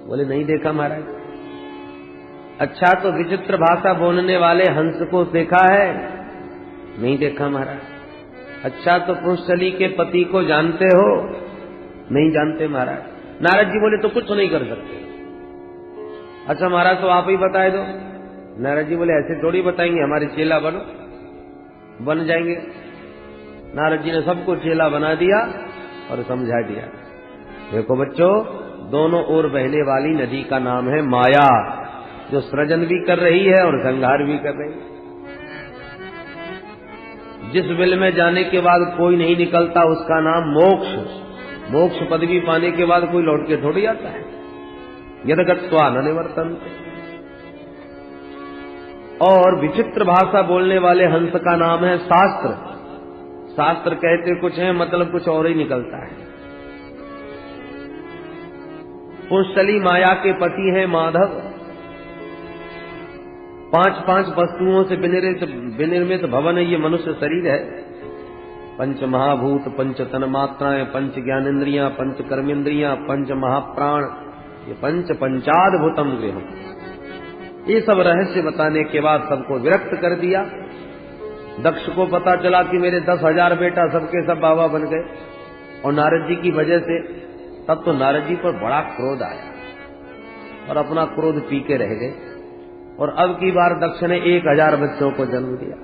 बोले नहीं देखा महाराज। अच्छा तो विचित्र भाषा बोलने वाले हंस को देखा है? नहीं देखा महाराज। अच्छा तो पुंसली के पति को जानते हो? नहीं जानते महाराज। नारद जी बोले तो कुछ नहीं कर सकते। अच्छा महाराज तो आप ही बताए दो। नारद जी बोले ऐसे थोड़ी बताएंगे, हमारे चेला बनो, बन जाएंगे। नारद जी ने सबको चेला बना दिया और समझा दिया। देखो बच्चों, दोनों ओर बहने वाली नदी का नाम है माया, जो सृजन भी कर रही है और संहार भी कर रही है। जिस बिल में जाने के बाद कोई नहीं निकलता उसका नाम मोक्ष। मोक्ष पदवी पाने के बाद कोई लौट के थोड़ी आता है। यदगत्वा न निवर्तन्ते। और विचित्र भाषा बोलने वाले हंस का नाम है शास्त्र। शास्त्र कहते कुछ है, मतलब कुछ और ही निकलता है। पुंसली माया के पति है माधव। 5 वस्तुओं से विनिर्मित भवन ये मनुष्य शरीर है। पंच महाभूत, पंच तन मात्राएं, पंच ज्ञानेन्द्रियां, पंच कर्मेंद्रियां, पंच महाप्राण, ये पंचाद्भुतम गृहम। ये सब रहस्य बताने के बाद सबको विरक्त कर दिया। दक्ष को पता चला कि मेरे 10,000 बेटा सबके सब बाबा बन गए, और नारद जी की वजह से। तब तो नारद जी पर बड़ा क्रोध आया और अपना क्रोध पी के रह गए। और अब की बार दक्ष ने 1000 बच्चों को जन्म दिया।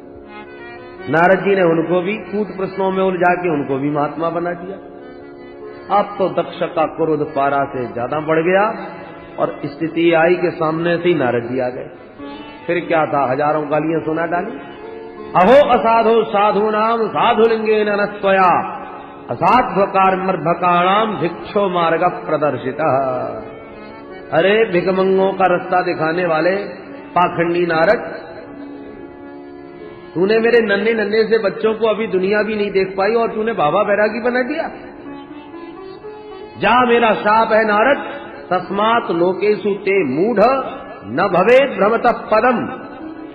नारद जी ने उनको भी कूट प्रश्नों में उलझा के उनको भी महात्मा बना दिया। अब तो दक्ष का क्रोध पारा से ज्यादा बढ़ गया और स्थिति आई के सामने से ही नारद जी आ गए। फिर क्या था, हजारों गालियां सुना डाली। अहो असाधो साधु नाम साधुलिंगे नत्वया असाध्वकार्मर्भकाणाम भिक्षो मार्ग प्रदर्शित। अरे भिगमंगों का रास्ता दिखाने वाले पाखंडी नारद, तूने मेरे नन्हे नन्हे से बच्चों को अभी दुनिया भी नहीं देख पाई और तूने बाबा बैरागी बना दिया। जा, मेरा शाप है नारद, तस्मात् लोकेषु ते मूढ़ न भवेत् भ्रमतः पदम।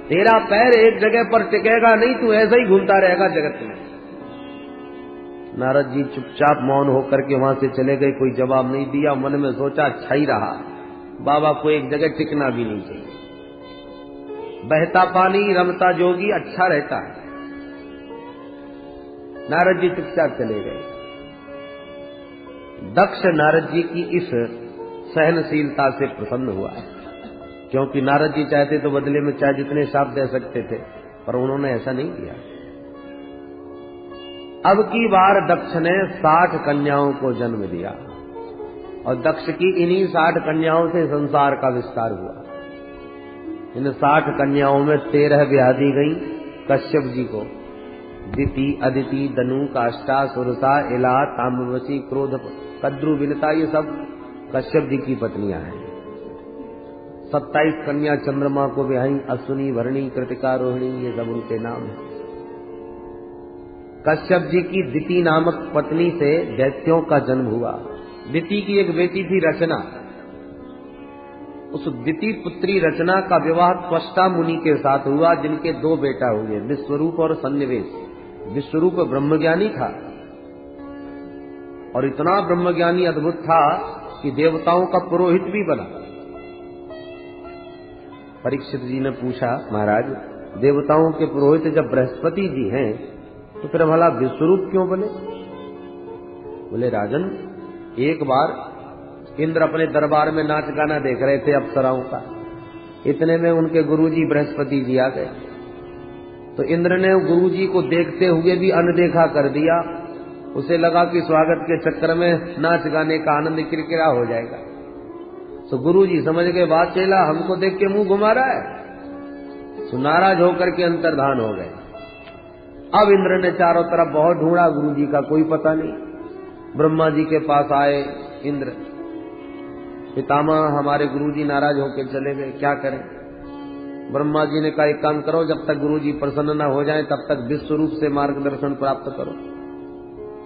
तेरा पैर एक जगह पर टिकेगा नहीं, तू ऐसा ही घूमता रहेगा जगत में। नारद जी चुपचाप मौन होकर के वहां से चले गए, कोई जवाब नहीं दिया। मन में सोचा अच्छा ही रहा, बाबा को एक जगह टिकना भी नहीं चाहिए। बहता पानी रमता जोगी अच्छा रहता है। नारद जी चुपचाप चले गए। दक्ष नारद जी की इस सहनशीलता से प्रसन्न हुआ, क्योंकि नारद जी चाहते तो बदले में चाहे जितने शाप दे सकते थे, पर उन्होंने ऐसा नहीं किया। अब की बार दक्ष ने 60 कन्याओं को जन्म दिया और दक्ष की इन्हीं 60 कन्याओं से संसार का विस्तार हुआ। इन 60 कन्याओं में 13 ब्याह दी गई कश्यप जी को। दिति, अदिति, दनु, काष्ठा, सुरसा, इला, ताम्रवशी, क्रोध, कद्रु, विनता, ये सब कश्यप जी की पत्नियां हैं। 27 कन्या चंद्रमा को ब्याही, अश्विनी, भरणी, कृतिका, रोहिणी, ये सब उनके नाम हैं। कश्यप जी की दिति नामक पत्नी से दैत्यों का जन्म हुआ। दिति की एक बेटी थी रचना। उस दिति पुत्री रचना का विवाह त्वष्टा मुनि के साथ हुआ, जिनके 2 बेटा हुए, विश्वरूप और सन्निवेश। विश्वरूप ब्रह्मज्ञानी था और इतना ब्रह्मज्ञानी अद्भुत था कि देवताओं का पुरोहित भी बना। परीक्षित जी ने पूछा, महाराज देवताओं के पुरोहित जब बृहस्पति जी हैं तो फिर भला विश्वरूप क्यों बने? बोले राजन, एक बार इंद्र अपने दरबार में नाच गाना देख रहे थे अप्सराओं का। इतने में उनके गुरुजी बृहस्पति जी आ गए, तो इंद्र ने गुरुजी को देखते हुए भी अनदेखा कर दिया। उसे लगा कि स्वागत के चक्कर में नाच गाने का आनंद किरकिरा हो जाएगा। तो गुरुजी समझ गए बात चला, हमको देख के मुंह घुमा रहा है। तो नाराज होकर के अंतर्धान हो गए। अब इंद्र ने चारों तरफ बहुत ढूंढा, गुरुजी का कोई पता नहीं। ब्रह्मा जी के पास आए इंद्र, पितामह हमारे गुरुजी नाराज होकर चले गए, क्या करें? ब्रह्मा जी ने कहा, एक काम करो, जब तक गुरुजी प्रसन्न न हो जाएं तब तक विश्वरूप से मार्गदर्शन प्राप्त करो।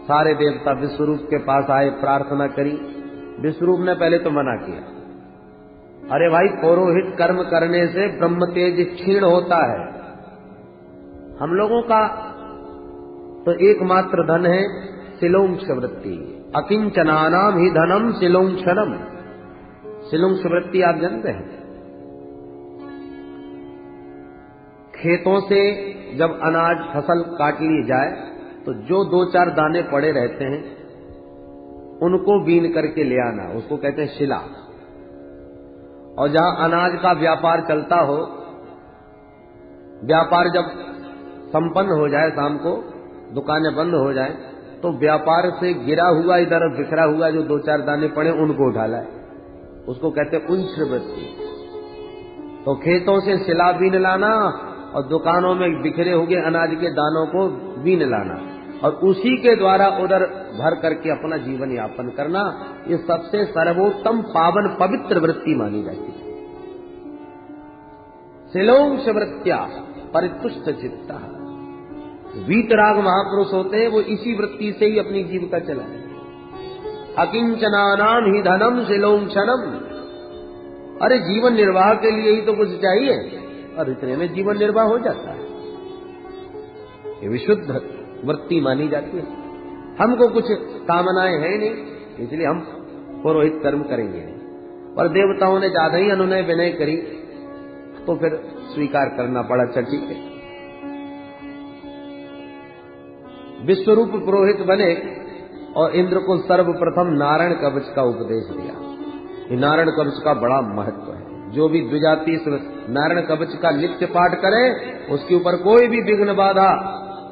सारे देवता विश्वरूप के पास आए, प्रार्थना करी। विश्वरूप ने पहले तो मना किया, अरे भाई पौरोहित कर्म करने से ब्रह्म तेज क्षीण होता है। हम लोगों का तो एकमात्र धन है शिलोंक्ष वृत्ति। अकिंचनानाम ही धनम शिलोंक्षणम। शिलुंश वृत्ति आप जानते हैं? खेतों से जब अनाज फसल काट ली जाए तो जो 2-4 दाने पड़े रहते हैं उनको बीन करके ले आना, उसको कहते हैं शिला। और जहां अनाज का व्यापार चलता हो, व्यापार जब संपन्न हो जाए, शाम को दुकानें बंद हो जाए, तो व्यापार से गिरा हुआ इधर बिखरा हुआ जो 2-4 दाने पड़े उनको उठा लाए, उसको कहते हैं उंच वृत्ति। तो खेतों से शिला बीन लाना और दुकानों में बिखरे हुए अनाज के दानों को बीन लाना और उसी के द्वारा उधर भर करके अपना जीवन यापन करना, ये सबसे सर्वोत्तम पावन पवित्र वृत्ति मानी जाती है। शिलोंश वृत्त्या परितुष्ट चित्ता। वीतराग महापुरुष होते हैं, वो इसी वृत्ति से ही अपनी जीविका चलाए। अकिंचनानाम ही धनम शिलोंशनम। अरे जीवन निर्वाह के लिए ही तो कुछ चाहिए और इतने में जीवन निर्वाह हो जाता है। ये विशुद्ध वृत्ति मानी जाती है। हमको कुछ कामनाएं हैं नहीं, इसलिए हम पुरोहित कर्म करेंगे। और देवताओं ने ज्यादा ही अनुनय विनय करी तो फिर स्वीकार करना पड़ा, अच्छा ठीक है। विश्वरूप पुरोहित बने और इंद्र को सर्वप्रथम नारायण कवच का उपदेश दिया। ये नारायण कवच का बड़ा महत्व है। जो भी द्विजाति नारायण कवच का नित्य पाठ करे, उसके ऊपर कोई भी विघ्न बाधा,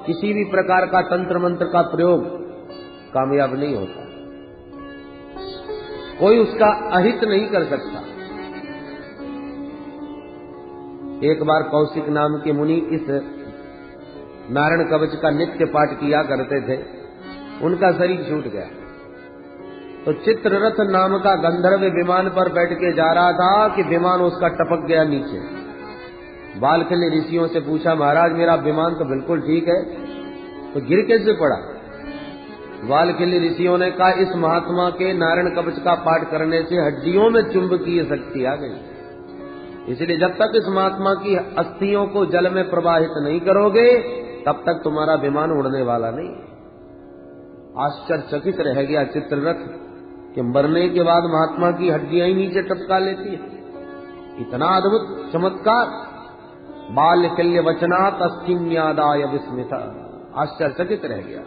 किसी भी प्रकार का तंत्र मंत्र का प्रयोग कामयाब नहीं होता। कोई उसका अहित नहीं कर सकता। एक बार कौशिक नाम के मुनि इस नारायण कवच का नित्य पाठ किया करते थे, उनका शरीर छूट गया। तो चित्ररथ नाम का गंधर्व विमान पर बैठ के जा रहा था कि विमान उसका टपक गया नीचे। बालखिल्य ऋषियों से पूछा, महाराज मेरा विमान तो बिल्कुल ठीक है, तो गिर कैसे पड़ा? बालखिल्य ऋषियों ने कहा, इस महात्मा के नारायण कवच का पाठ करने से हड्डियों में चुंबकीय शक्ति आ गई, इसलिए जब तक इस महात्मा की अस्थियों को जल में प्रवाहित नहीं करोगे तब तक तुम्हारा विमान उड़ने वाला नहीं। आश्चर्यचकित रह गया चित्ररथ कि मरने के बाद महात्मा की हड्डियां ही नीचे टपका लेती है। इतना अद्भुत चमत्कार। बालकल्य वचनात् अस्किन्यादाय विस्मिता। आश्चर्यचकित रह गया।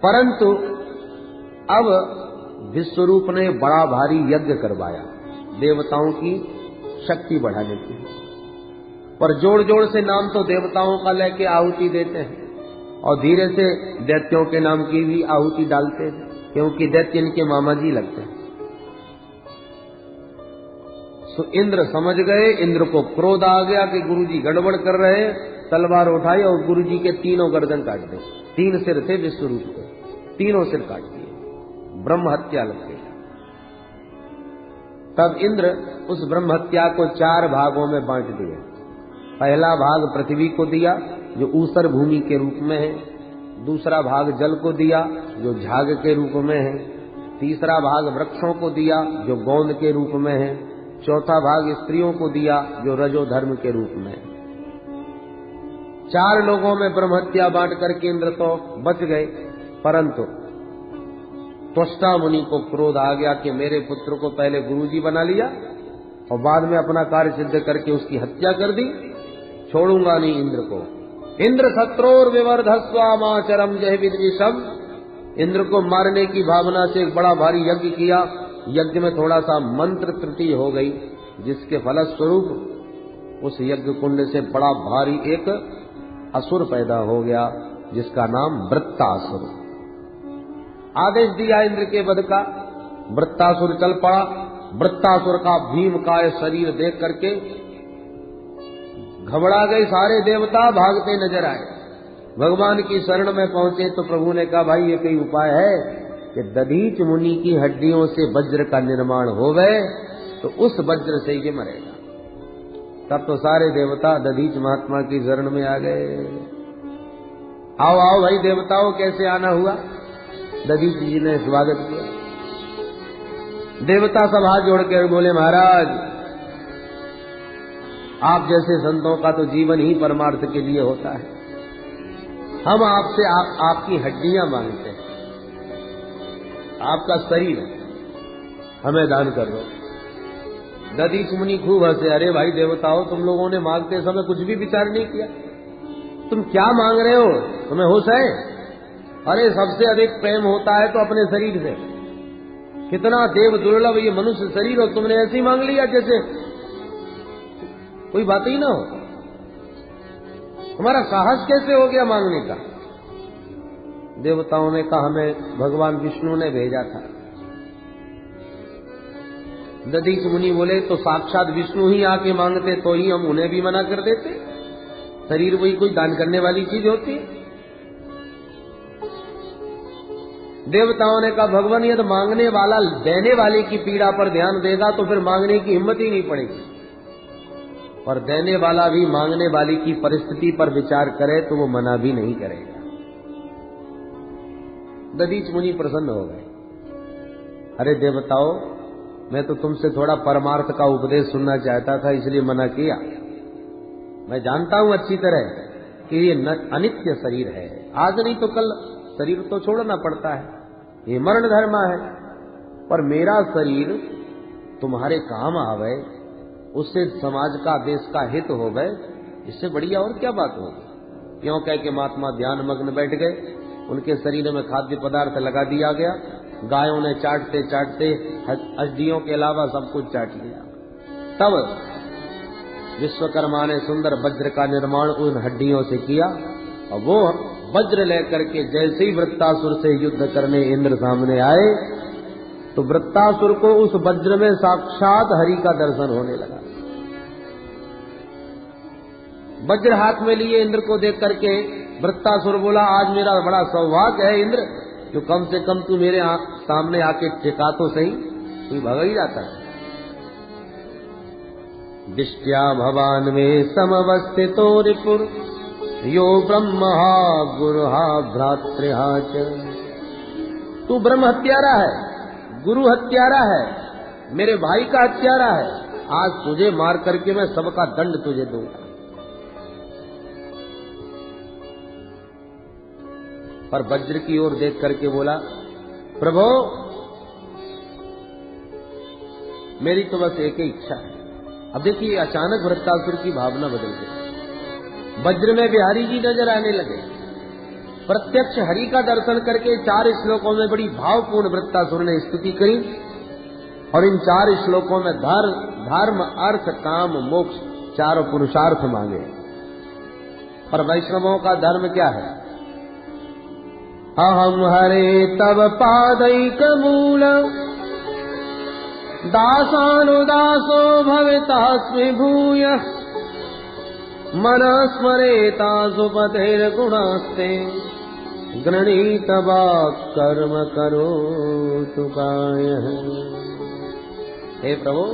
परंतु अब विश्वरूप ने बड़ा भारी यज्ञ करवाया देवताओं की शक्ति बढ़ाने के लिए। पर जोड़ जोड़ से नाम तो देवताओं का लेके आहुति देते हैं और धीरे से दैत्यों के नाम की भी आहुति डालते हैं, क्योंकि दैत्य इनके मामा जी लगते हैं। तो इंद्र समझ गए, इंद्र को क्रोध आ गया कि गुरुजी गड़बड़ कर रहे हैं। तलवार उठाई और गुरुजी के तीनों गर्दन काट दी। 3 सिर थे विश्वरूप के, तीनों सिर काट दिए, ब्रह्म हत्या लग गई। तब इंद्र उस ब्रह्म हत्या को 4 भागों में बांट दिए। पहला भाग पृथ्वी को दिया जो ऊसर भूमि के रूप में है, दूसरा भाग जल को दिया जो झाग के रूप में है, तीसरा भाग वृक्षों को दिया जो गोंद के रूप में है, चौथा भाग स्त्रियों को दिया जो रजो धर्म के रूप में है। 4 लोगों में ब्रह्म हत्या बांट करके इंद्र तो बच गए, परंतु त्वष्टा मुनि को क्रोध आ गया कि मेरे पुत्र को पहले गुरुजी बना लिया और बाद में अपना कार्य सिद्ध करके उसकी हत्या कर दी, छोड़ूंगा नहीं इंद्र को। इंद्र शत्रोर विवर्धस्वामाचरम जय विद्विषम। इंद्र को मारने की भावना से एक बड़ा भारी यज्ञ किया। यज्ञ में थोड़ा सा मंत्र त्रुटि हो गई, जिसके फलस्वरूप उस यज्ञ कुंड से बड़ा भारी एक असुर पैदा हो गया, जिसका नाम वृत्तासुर। आदेश दिया इंद्र के वध का। वृत्तासुर चल पड़ा। वृत्तासुर का भीमकाय शरीर देख करके घबरा गए सारे देवता, भागते नजर आए। भगवान की शरण में पहुंचे तो प्रभु ने कहा, भाई ये कोई उपाय है कि दधीच मुनि की हड्डियों से वज्र का निर्माण हो गए तो उस वज्र से ये मरेगा। तब तो सारे देवता दधीच महात्मा की शरण में आ गए। आओ आओ भाई देवताओं, कैसे आना हुआ? दधीच जी ने स्वागत किया। देवता सब हाथ जोड़ के बोले, महाराज आप जैसे संतों का तो जीवन ही परमार्थ के लिए होता है। हम आपसे आपकी हड्डियां मांगते हैं। आपका शरीर हमें दान कर दो। दधीच मुनि खूब हंसे, अरे भाई देवताओं, तुम लोगों ने मांगते समय कुछ भी विचार नहीं किया, तुम क्या मांग रहे हो, तुम्हें होश है? अरे सबसे अधिक प्रेम होता है तो अपने शरीर से, कितना देव दुर्लभ ये मनुष्य शरीर, और तुमने ऐसे ही मांग लिया जैसे कोई बात ही ना हो। तुम्हारा साहस कैसे हो गया मांगने का? देवताओं ने कहा, हमें भगवान विष्णु ने भेजा था। दधीच मुनि बोले, तो साक्षात विष्णु ही आके मांगते तो ही हम उन्हें भी मना कर देते। शरीर वही कोई दान करने वाली चीज होती है। देवताओं ने कहा, भगवान यदि मांगने वाला देने वाले की पीड़ा पर ध्यान देगा तो फिर मांगने की हिम्मत ही नहीं पड़ेगी, और देने वाला भी मांगने वाली की परिस्थिति पर विचार करे तो वो मना भी नहीं करेगा। दधीच मुनि प्रसन्न हो गए। अरे देवताओं, मैं तो तुमसे थोड़ा परमार्थ का उपदेश सुनना चाहता था, इसलिए मना किया। मैं जानता हूं अच्छी तरह कि ये अनित्य शरीर है, आज नहीं तो कल शरीर तो छोड़ना पड़ता है, ये मरण धर्म है, पर मेरा शरीर तुम्हारे काम आवे, उससे समाज का देश का हित हो गए, इससे बढ़िया और क्या बात होगी। क्यों कह के महात्मा ध्यान मग्न बैठ गए, उनके शरीर में खाद्य पदार्थ लगा दिया गया, गायों ने चाटते चाटते हड्डियों के अलावा सब कुछ चाट लिया। तब विश्वकर्मा ने सुंदर वज्र का निर्माण उन हड्डियों से किया, और वो वज्र लेकर के जैसे ही वृत्तासुर से युद्ध करने इंद्र सामने आए तो वृत्तासुर को उस वज्र में साक्षात हरि का दर्शन होने लगा। वज्र हाथ में लिए इंद्र को देख करके वृत्तासुर बोला, आज मेरा बड़ा सौभाग्य है इंद्र, जो कम से कम तू मेरे सामने आके टिका तो सही, तू भगा ही जाता है। दिष्ट्या भवान में समवस्थितो रिपुर यो ब्रह्महा गुरुहा भ्रातृहा च। तू ब्रह्म हत्यारा है, गुरु हत्यारा है, मेरे भाई का हत्यारा है, आज तुझे मार करके मैं सबका दंड तुझे दूंगा। पर वज्र की ओर देख करके बोला, प्रभो मेरी तो बस एक ही इच्छा है। अब देखिए अचानक वृत्तासुर की भावना बदल गई, वज्र में बिहारी जी नजर आने लगे। प्रत्यक्ष हरि का दर्शन करके 4 श्लोकों में बड़ी भावपूर्ण वृत्तासुर ने स्तुति करी, और इन 4 श्लोकों में धर्म अर्थ काम मोक्ष 4 पुरुषार्थ मांगे। पर वैष्णवों का धर्म क्या है? अहम हरे तव पादैक मूल दासानुदासो भवितास्मि भूय मनः स्मरेता सुपतेर्गुणास्ते गृणीत वाक् कर्म करोतु कायः। हे प्रभु,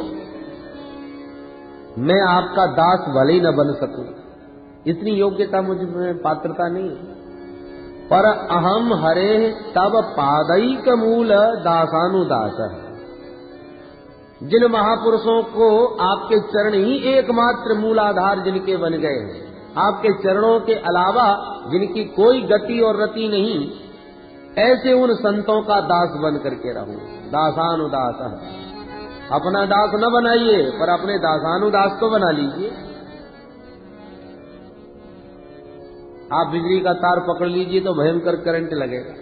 मैं आपका दास भले ही न बन सकूं, इतनी योग्यता मुझ में पात्रता नहीं, पर अहम हरे तब पादैक मूल दासानुदास। जिन महापुरुषों को आपके चरण ही एकमात्र मूलाधार जिनके बन गए हैं, आपके चरणों के अलावा जिनकी कोई गति और रति नहीं, ऐसे उन संतों का दास बन करके रहूं। दासानुदास, अपना दास न बनाइए पर अपने दासानुदास को बना लीजिए। आप बिजली का तार पकड़ लीजिए तो भयंकर करंट लगेगा,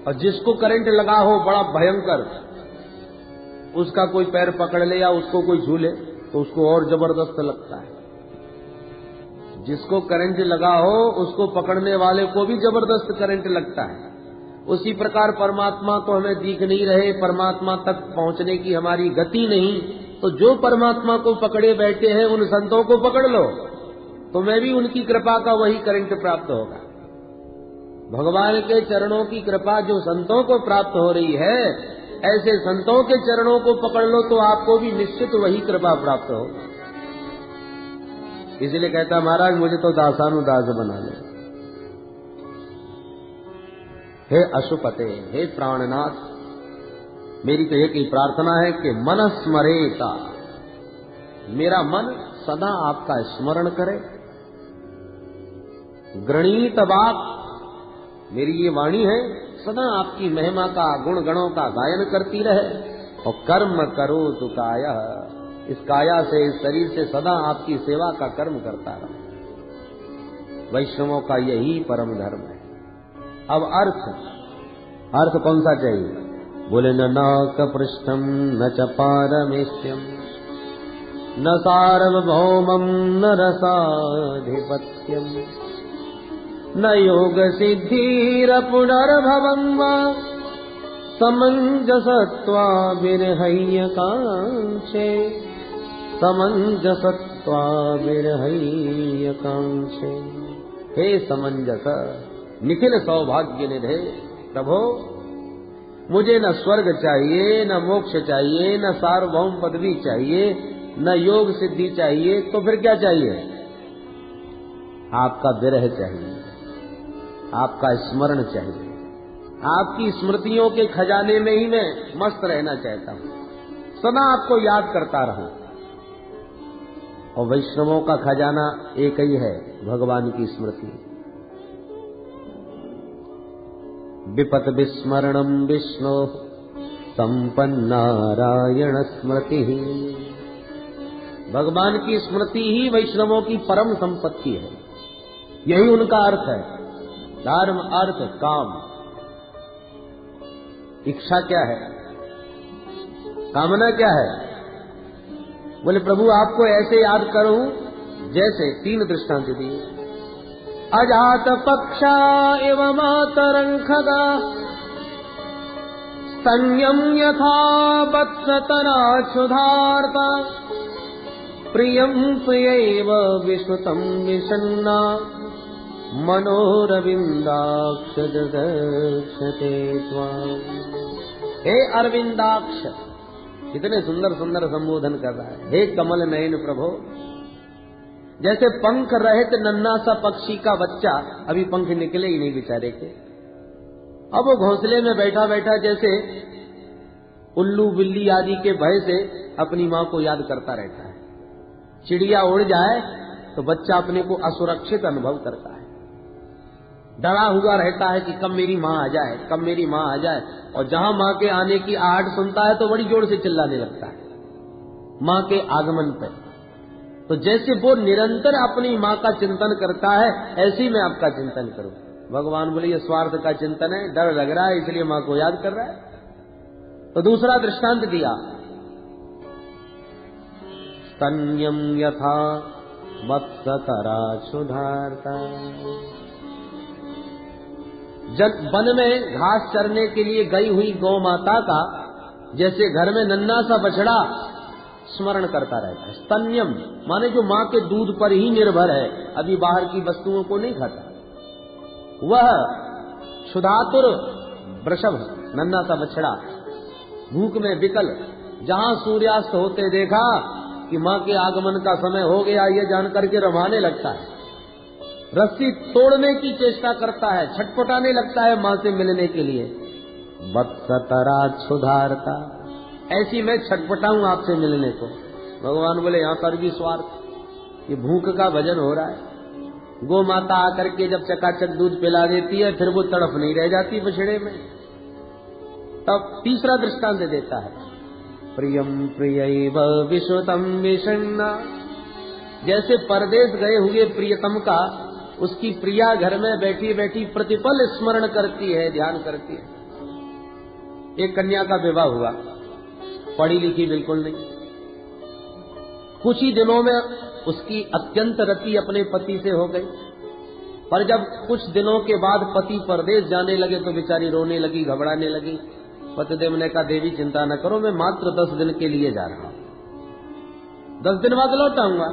और जिसको करंट लगा हो बड़ा भयंकर, उसका कोई पैर पकड़ ले या उसको कोई झूले तो उसको और जबरदस्त लगता है। जिसको करंट लगा हो उसको पकड़ने वाले को भी जबरदस्त करंट लगता है। उसी प्रकार परमात्मा को हमें दिख नहीं रहे, परमात्मा तक पहुंचने की हमारी गति नहीं, तो जो परमात्मा को पकड़े बैठे हैं उन संतों को पकड़ लो, तो मैं भी उनकी कृपा का वही करंट प्राप्त होगा। भगवान के चरणों की कृपा जो संतों को प्राप्त हो रही है, ऐसे संतों के चरणों को पकड़ लो तो आपको भी निश्चित वही कृपा प्राप्त होगा। इसलिए कहता महाराज मुझे तो दासानुदास बना लो। हे अशुपते, हे प्राणनाथ, मेरी तो एक ही प्रार्थना है कि मन स्मरेता, मेरा मन सदा आपका स्मरण करे। गृणीत वाक्, मेरी ये वाणी है सदा आपकी महिमा का, गुण गणों का गायन करती रहे। और कर्म करो तो काया, इस काया से, इस शरीर से सदा आपकी सेवा का कर्म करता रहे। वैष्णवों का यही परम धर्म है। अब अर्थ कौन सा चाहिए? बोले न नाक पृष्ठम न च पारमेष्ठ्यम न सार्वभौमम न रसाधिपत्यम न योग सिद्धिर पुनर्भवं वा समंजसत्वा विरहय्यकांक्षे समंजसत्वा विरहय्यकांक्षे। हे समंजस, निखिल सौभाग्य निधे प्रभो, मुझे न स्वर्ग चाहिए, न मोक्ष चाहिए, न सार्वभौम पदवी चाहिए, न योग सिद्धि चाहिए, तो फिर क्या चाहिए? आपका विरह चाहिए, आपका स्मरण चाहिए। आपकी स्मृतियों के खजाने में ही मैं मस्त रहना चाहता हूं, सदा आपको याद करता रहूं। और वैष्णवों का खजाना एक ही है, भगवान की स्मृति। विपत विस्मरणम विष्णु संपन्नारायण स्मृति। भगवान की स्मृति ही वैष्णवों की परम संपत्ति है। यही उनका अर्थ है। धर्म, अर्थ, काम। इच्छा क्या है, कामना क्या है? बोले प्रभु आपको ऐसे याद करूं जैसे, 3 दृष्टांत दिए। अजात पक्षा एव मातरंखगा स्तन्यम यथा वत्सतराक्षुधार्ता प्रियं प्रियैव विश्रुतं विषण्णा मनोरविंदाक्ष दर्शते त्वाम्। हे अरविंदाक्ष, कितने सुंदर सुंदर संबोधन कर रहा है। हे कमल नयन प्रभो, जैसे पंख रहित नन्हा सा पक्षी का बच्चा, अभी पंख निकले ही नहीं बेचारे के, अब वो घोंसले में बैठा बैठा जैसे उल्लू बिल्ली आदि के भय से अपनी माँ को याद करता रहता है। चिड़िया उड़ जाए तो बच्चा अपने को असुरक्षित अनुभव करता है, डरा हुआ रहता है कि कब मेरी माँ आ जाए, कब मेरी माँ आ जाए। और जहां माँ के आने की आहट सुनता है तो बड़ी जोर से चिल्लाने लगता है माँ के आगमन पर। तो जैसे वो निरंतर अपनी माँ का चिंतन करता है, ऐसे ही मैं आपका चिंतन करूं। भगवान बोले ये स्वार्थ का चिंतन है, डर लग रहा है इसलिए माँ को याद कर रहा है। तो दूसरा दृष्टांत दिया, स्तन्यम यथा वत्सतराक्षुधार्ता। जब वन में घास चरने के लिए गई हुई गौ माता का जैसे घर में नन्हा सा बछड़ा स्मरण करता रहता है। स्तन्यम माने जो माँ के दूध पर ही निर्भर है, अभी बाहर की वस्तुओं को नहीं खाता। वह क्षुधातुर वृषभ, नन्हा सा बछड़ा, भूख में विकल, जहां सूर्यास्त होते देखा कि माँ के आगमन का समय हो गया, ये जानकर के रमाने लगता है, रस्सी तोड़ने की चेष्टा करता है, छटपटाने लगता है माँ से मिलने के लिए। वत्सतराक्षुधार्ता, ऐसी मैं छटपटाऊं आपसे मिलने को। भगवान बोले यहाँ पर भी स्वार्थ, ये भूख का भजन हो रहा है। गो माता आकर के जब चकाचक दूध पिला देती है, फिर वो तड़फ नहीं रह जाती बछड़े में। तब तीसरा दृष्टांत देता है, प्रियम प्रियैव विश्रुतं विषण्णा। जैसे परदेश गए हुए प्रियतम का उसकी प्रिया घर में बैठी बैठी प्रतिपल स्मरण करती है, ध्यान करती है। एक कन्या का विवाह हुआ, पढ़ी लिखी बिल्कुल नहीं, कुछ ही दिनों में उसकी अत्यंत रति अपने पति से हो गई। पर जब कुछ दिनों के बाद पति परदेश जाने लगे तो बेचारी रोने लगी, घबराने लगी। पतिदेव ने कहा देवी चिंता न करो, मैं मात्र 10 दिन के लिए जा रहा हूं, 10 दिन बाद लौट आऊंगा।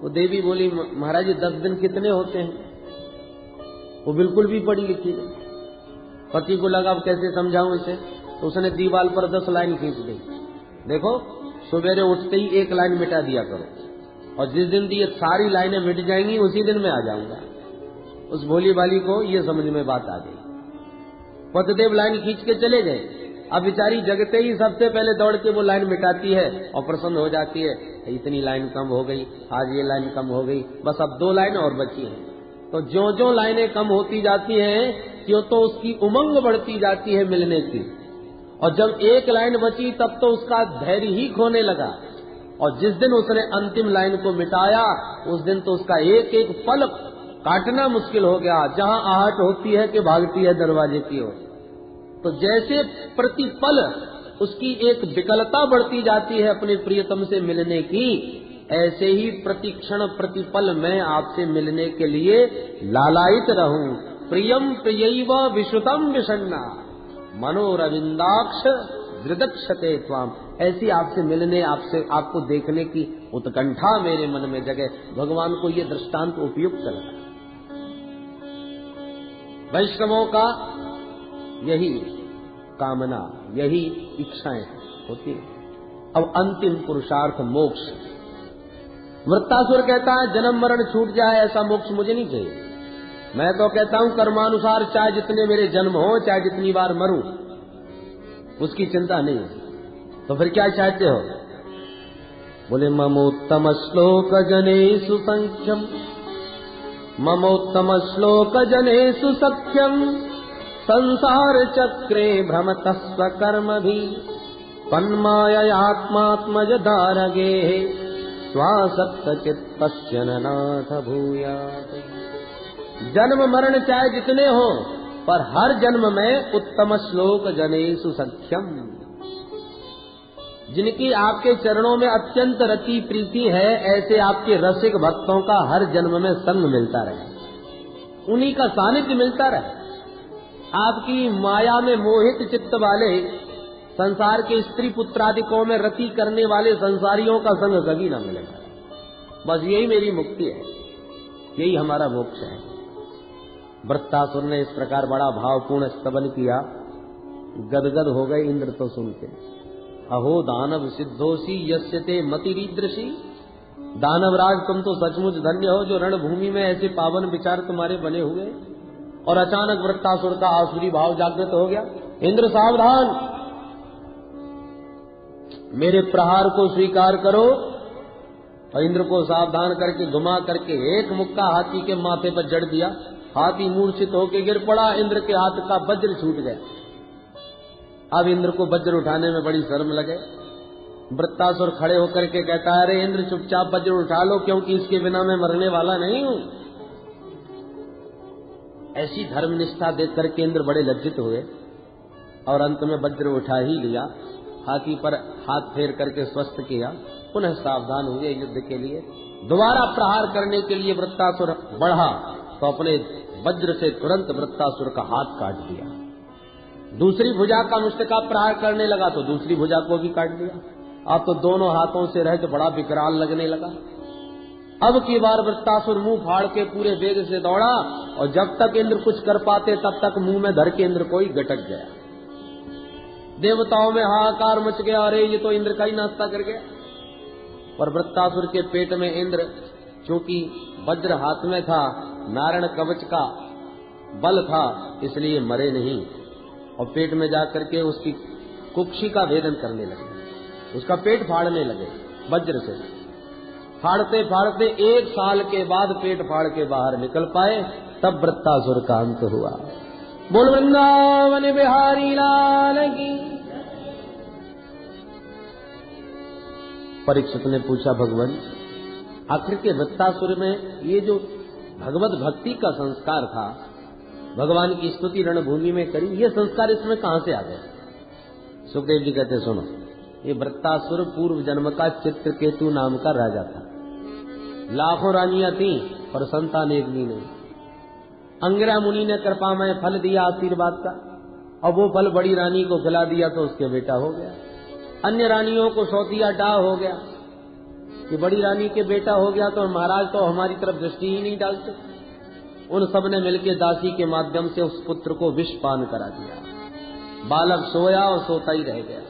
वो देवी बोली महाराज जी 10 दिन कितने होते हैं? वो बिल्कुल भी पढ़ी लिखी नहीं। पति को लगा अब कैसे समझाऊं इसे, तो उसने दीवार पर 10 लाइन खींच दी। देखो सवेरे उठते ही 1 लाइन मिटा दिया करो, और जिस दिन ये सारी लाइनें मिट जाएंगी उसी दिन मैं आ जाऊंगा। उस भोली बाली को ये समझ में बात आ गई। पतिदेव लाइन खींच के चले गए। अब बेचारी जगते ही सबसे पहले दौड़ के वो लाइन मिटाती है और प्रसन्न हो जाती है, इतनी लाइन कम हो गई, आज ये लाइन कम हो गई, बस अब 2 लाइन और बची है। तो ज्यों-ज्यों लाइनें कम होती जाती हैं, त्यों तो उसकी उमंग बढ़ती जाती है मिलने की। और जब एक लाइन बची तब तो उसका धैर्य ही खोने लगा। और जिस दिन उसने अंतिम लाइन को मिटाया, उस दिन तो उसका एक एक पल काटना मुश्किल हो गया। जहां आहट होती है कि भागती है दरवाजे की ओर। तो जैसे प्रतिपल उसकी एक विकलता बढ़ती जाती है अपने प्रियतम से मिलने की, ऐसे ही प्रतिक्षण प्रतिपल मैं आपसे मिलने के लिए लालायित रहूं। प्रियम प्रियैव विश्रुतम विषण्णा मनोरविंदाक्ष दृदक्षते त्वाम। ऐसी आपसे मिलने, आपको देखने की उत्कंठा मेरे मन में जगे। भगवान को ये दृष्टांत उपयुक्त लगा। वैष्णवों का यही कामना, यही इच्छाएं होती है। अब अंतिम पुरुषार्थ मोक्ष। वृत्तासुर कहता है जन्म मरण छूट जाए ऐसा मोक्ष मुझे नहीं चाहिए। मैं तो कहता हूं कर्मानुसार चाहे जितने मेरे जन्म हो, चाहे जितनी बार मरूं, उसकी चिंता नहीं है। तो फिर क्या चाहते हो? बोले ममोत्तम श्लोक जनेषु संख्यम, ममोत्तम श्लोक जनेषु सख्यम, संसार चक्रे भ्रमतः स्वकर्म भी, पन्माययात्मात्मज दारगे, स्वासक्त चित्तस्य नाथ भूयात्। जन्म मरण चाहे जितने हो, पर हर जन्म में उत्तम श्लोक जनेषु सख्यम, जिनकी आपके चरणों में अत्यंत रति प्रीति है, ऐसे आपके रसिक भक्तों का हर जन्म में संग मिलता रहे, उन्हीं का सानिध्य मिलता रहे। आपकी माया में मोहित चित्त वाले, संसार के स्त्री पुत्रादिकों में रति करने वाले संसारियों का संग कभी न मिलेगा। बस यही मेरी मुक्ति है, यही हमारा मोक्ष है। वृत्तासुर ने इस प्रकार बड़ा भावपूर्ण स्तवन किया। गदगद हो गए इंद्र तो सुन के। अहो दानव सिद्धोसी यस्यते मतिरीदृशी। दानवराज तुम तो सचमुच धन्य हो जो रणभूमि में ऐसे पावन विचार तुम्हारे बने हुए। और अचानक वृत्तासुर का आसुरी भाव जागृत हो गया। इंद्र सावधान, मेरे प्रहार को स्वीकार करो। और इंद्र को सावधान करके घुमा करके एक मुक्का हाथी के माथे पर जड़ दिया। हाथी मूर्छित होकर गिर पड़ा। इंद्र के हाथ का वज्र छूट गया। अब इंद्र को वज्र उठाने में बड़ी शर्म लगे। वृत्तासुर खड़े होकर के कहता है, अरे इंद्र चुपचाप वज्र उठा लो, क्योंकि इसके बिना मैं मरने वाला नहीं हूं। ऐसी धर्मनिष्ठा देख करके इंद्र बड़े लज्जित हुए और अंत में वज्र उठा ही लिया। हाथी पर हाथ फेर करके स्वस्थ किया। पुनः सावधान हुए युद्ध के लिए। दोबारा प्रहार करने के लिए वृत्तासुर बढ़ा तो अपने वज्र से तुरंत वृत्तासुर का हाथ काट दिया। दूसरी भुजा का मुष्टिका प्रहार करने लगा तो दूसरी भुजा को भी काट दिया। अब तो दोनों हाथों से रह तो बड़ा विकराल लगने लगा। अब की बार वृत्तासुर मुंह फाड़ के पूरे वेग से दौड़ा और जब तक इंद्र कुछ कर पाते तब तक मुंह में धर के इंद्र को ही गटक गया। देवताओं में हाहाकार मच गया, अरे ये तो इंद्र का ही नाश्ता कर गया। और वृत्तासुर के पेट में इंद्र, चूंकि वज्र हाथ में था, नारायण कवच का बल था, इसलिए मरे नहीं। और पेट में जाकर के उसकी कुक्षी का भेदन करने लगे, उसका पेट फाड़ने लगे वज्र से। फाड़ते फाड़ते 1 साल के बाद पेट फाड़ के बाहर निकल पाए, तब वृत्तासुर का अंत हुआ। बोल वृंदावन बिहारी लाल की। परीक्षित ने पूछा, भगवान आखिर के वृत्तासुर में ये जो भगवत भक्ति का संस्कार था, भगवान की स्तुति रणभूमि में करी, ये संस्कार इसमें कहां से आ गए? सुखदेव जी कहते, सुनो, ये वृत्तासुर पूर्व जन्म का चित्रकेतु नाम का राजा था। लाखों रानियां थी पर संतान एक भी नहीं। अंगिरा मुनि ने कृपा में फल दिया आशीर्वाद का, और वो फल बड़ी रानी को खिला दिया तो उसके बेटा हो गया। अन्य रानियों को सौतिया डाह हो गया कि बड़ी रानी के बेटा हो गया तो महाराज तो हमारी तरफ दृष्टि ही नहीं डालते। उन सब ने मिलकर दासी के माध्यम से उस पुत्र को विष पान करा दिया। बालक सोया और सोता ही रह गया।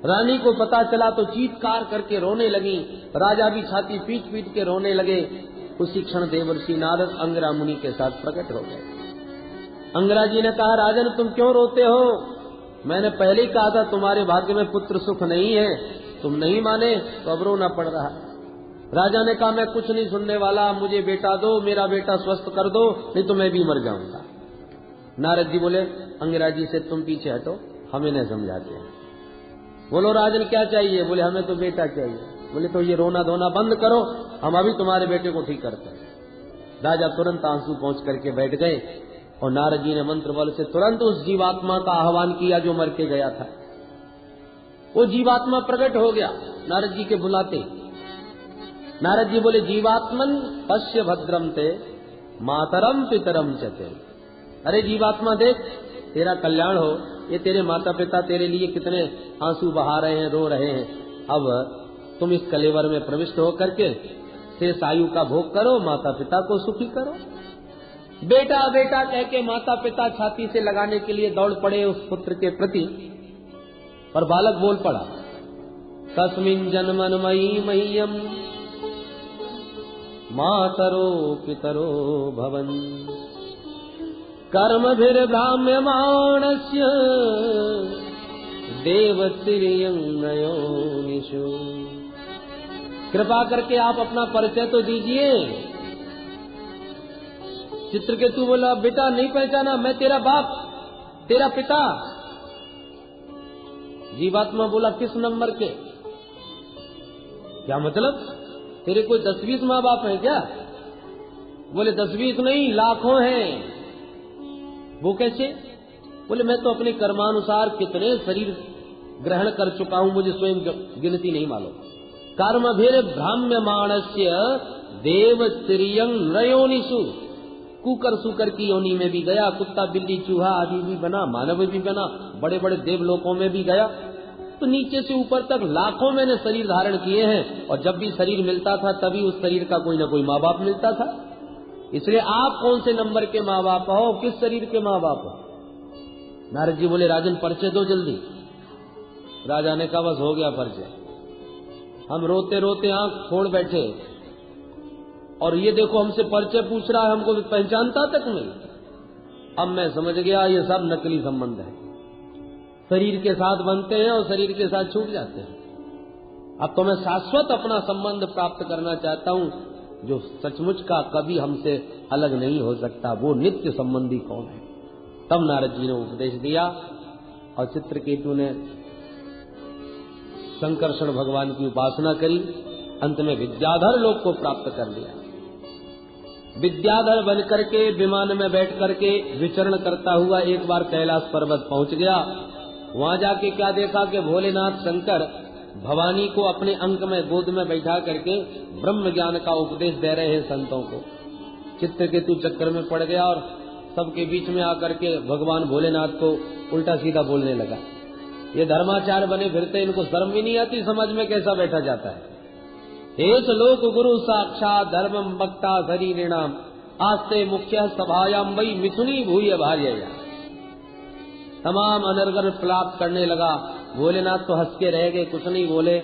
रानी को पता चला तो चीत्कार करके रोने लगी। राजा भी छाती पीट पीट के रोने लगे। उसी क्षण देवर्षि नारद अंगिरा मुनि के साथ प्रकट हो गए। अंगिरा जी ने कहा, राजन तुम क्यों रोते हो? मैंने पहले ही कहा था तुम्हारे भाग्य में पुत्र सुख नहीं है, तुम नहीं माने तो अब रोना पड़ रहा। राजा ने कहा मैं कुछ नहीं सुनने वाला, मुझे बेटा दो, मेरा बेटा स्वस्थ कर दो, नहीं तो मैं भी मर जाऊंगा। नारद जी बोले अंगिराजी से तुम पीछे हटो, हम इन्हें समझाते हैं। बोलो राजन क्या चाहिए? बोले हमें तो बेटा चाहिए। बोले तो ये रोना धोना बंद करो, हम अभी तुम्हारे बेटे को ठीक करते हैं। राजा तुरंत आंसू पहुंच करके बैठ गए और नारद जी ने मंत्र बल से तुरंत उस जीवात्मा का आह्वान किया जो मर के गया था। वो जीवात्मा प्रकट हो गया नारद जी के बुलाते। नारद जी बोले जीवात्मन पश्य भद्रम ते मातरम पितरम चते। अरे जीवात्मा देख, तेरा कल्याण हो, ये तेरे माता पिता तेरे लिए कितने आंसू बहा रहे हैं, रो रहे हैं। अब तुम इस कलेवर में प्रविष्ट हो करके शेष आयु का भोग करो, माता पिता को सुखी करो। बेटा बेटा कह के माता पिता छाती से लगाने के लिए दौड़ पड़े उस पुत्र के प्रति, और बालक बोल पड़ा तस्मिन् जन्मन्मयी मह्यम मातरो पितरो भवन कर्मभिर्भ्राम्यमाणस्य देवतिर्यंगयोनिषु। कृपा करके आप अपना परिचय तो दीजिए। चित्रकेतु बोला बेटा नहीं पहचाना, मैं तेरा बाप, तेरा पिता। जीवात्मा बोला किस नंबर के? क्या मतलब, तेरे कोई 10-20 माँ बाप हैं क्या? बोले 10-20 नहीं, लाखों हैं। वो कैसे? बोले मैं तो अपने कर्मानुसार कितने शरीर ग्रहण कर चुका हूं, मुझे स्वयं गिनती नहीं मालूम। कर्मभिर भ्राम्यमाणस्य देव तिर्यंग नयोनिषु। कुकर सुकर की योनि में भी गया, कुत्ता बिल्ली चूहा आदि भी बना, मानव भी बना, बड़े बड़े देवलोकों में भी गया। तो नीचे से ऊपर तक लाखों मैंने शरीर धारण किए हैं, और जब भी शरीर मिलता था तभी उस शरीर का कोई न कोई माँ बाप मिलता था। इसलिए आप कौन से नंबर के माँ बाप हो, किस शरीर के माँ बाप हो? नारद जी बोले राजन परिचय दो जल्दी। राजा ने कहा बस हो गया परिचय। हम रोते रोते आंख फोड़ बैठे, और ये देखो हमसे परिचय पूछ रहा है, हमको पहचानता तक नहीं। अब मैं समझ गया ये सब नकली संबंध है, शरीर के साथ बनते हैं और शरीर के साथ छूट जाते हैं। अब तो मैं शाश्वत अपना संबंध प्राप्त करना चाहता हूं, जो सचमुच का कभी हमसे अलग नहीं हो सकता, वो नित्य संबंधी कौन है? तब नारद जी ने उपदेश दिया, और चित्रकेतु ने शंकरषण भगवान की उपासना करी, अंत में विद्याधर लोक को प्राप्त कर लिया। विद्याधर बन करके विमान में बैठ करके विचरण करता हुआ एक बार कैलाश पर्वत पहुंच गया। वहां जाके क्या देखा कि भोलेनाथ शंकर भवानी को अपने अंक में गोद में बैठा करके ब्रह्म ज्ञान का उपदेश दे रहे हैं संतों को। चित्रकेतु चक्कर में पड़ गया और सबके बीच में आकर के भगवान भोलेनाथ को उल्टा सीधा बोलने लगा। ये धर्माचार्य बने फिरते, इनको शर्म भी नहीं आती, समझ में कैसा बैठा जाता है। एस लोक गुरु साक्षात धर्मम वक्ता शरीरिणाम आस्ते मुख्य सभायाम वही मिथुनी भूय भार्यया। तमाम अनर्गल प्राप्त करने लगा। भोलेनाथ तो हंस के रह गए, कुछ नहीं बोले,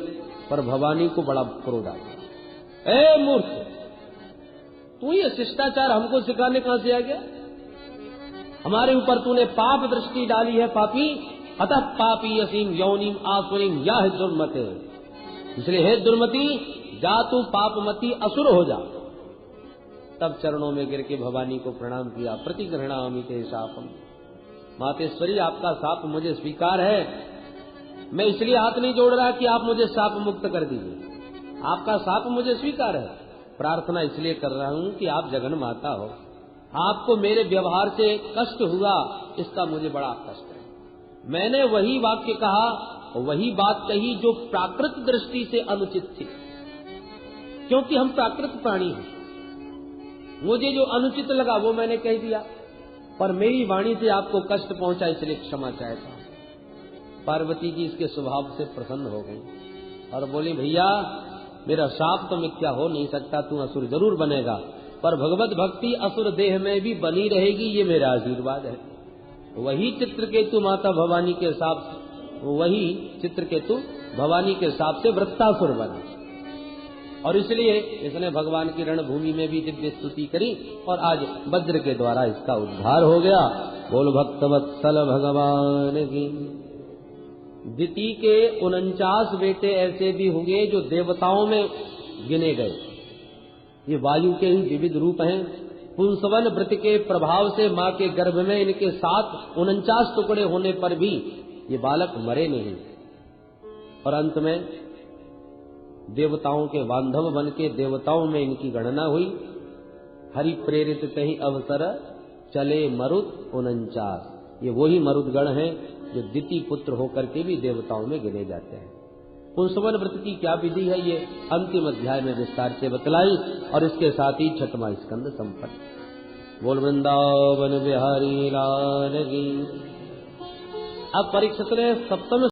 पर भवानी को बड़ा क्रोध आ गया। ए मूर्ख, तू ये शिष्टाचार हमको सिखाने कहां से आ गया? हमारे ऊपर तूने पाप दृष्टि डाली है पापी, अतः पापी असीम यौनिम आसुरीम या है दुर्मते। इसलिए हे दुर्मति, जा तू पापमती असुर हो जा। तब चरणों में गिर के भवानी को प्रणाम किया। प्रतिगृह्णामि ते शापम। मातेश्वरी आपका शाप मुझे स्वीकार है, मैं इसलिए हाथ नहीं जोड़ रहा कि आप मुझे शाप मुक्त कर दीजिए, आपका शाप मुझे स्वीकार है। प्रार्थना इसलिए कर रहा हूं कि आप जगन माता हो, आपको मेरे व्यवहार से कष्ट हुआ, इसका मुझे बड़ा कष्ट है। मैंने वही वाक्य कहा, वही बात कही जो प्राकृत दृष्टि से अनुचित थी, क्योंकि हम प्राकृत प्राणी हैं। मुझे जो अनुचित लगा वो मैंने कह दिया, पर मेरी वाणी से आपको कष्ट पहुंचा, इसलिए क्षमा चाहता हूं। पार्वती जी इसके स्वभाव से प्रसन्न हो गई और बोली भैया मेरा शाप तो मिथ्या हो नहीं सकता, तू असुर जरूर बनेगा, पर भगवत भक्ति असुर देह में भी बनी रहेगी, ये मेरा आशीर्वाद है। वही चित्रकेतु माता भवानी के शाप, वही चित्रकेतु भवानी के शाप से वृत्तासुर बना, और इसलिए इसने भगवान की रणभूमि में भी दिव्य स्तुति करी, और आज वज्र के द्वारा इसका उद्धार हो गया। बोल भक्तवत्सल भगवान की। दिति के 49 बेटे ऐसे भी हुए जो देवताओं में गिने गए। ये वायु के ही विविध रूप हैं। पुंसवन व्रत के प्रभाव से मां के गर्भ में इनके 749 टुकड़े होने पर भी ये बालक मरे नहीं, और अंत में देवताओं के बांधव बन के देवताओं में इनकी गणना हुई। हरि प्रेरित तहि अवसर चले मरुत 49। ये वही मरुदगण हैं जो द्वितीय पुत्र होकर के भी देवताओं में गिने जाते हैं। पुंसवन व्रत की क्या विधि है, ये अंतिम अध्याय में विस्तार से बतलाई, और इसके साथ ही 6वां स्कंद संपन्न। बोल वृंदावन बिहारी लाल की। अब परीक्षित ने 7वें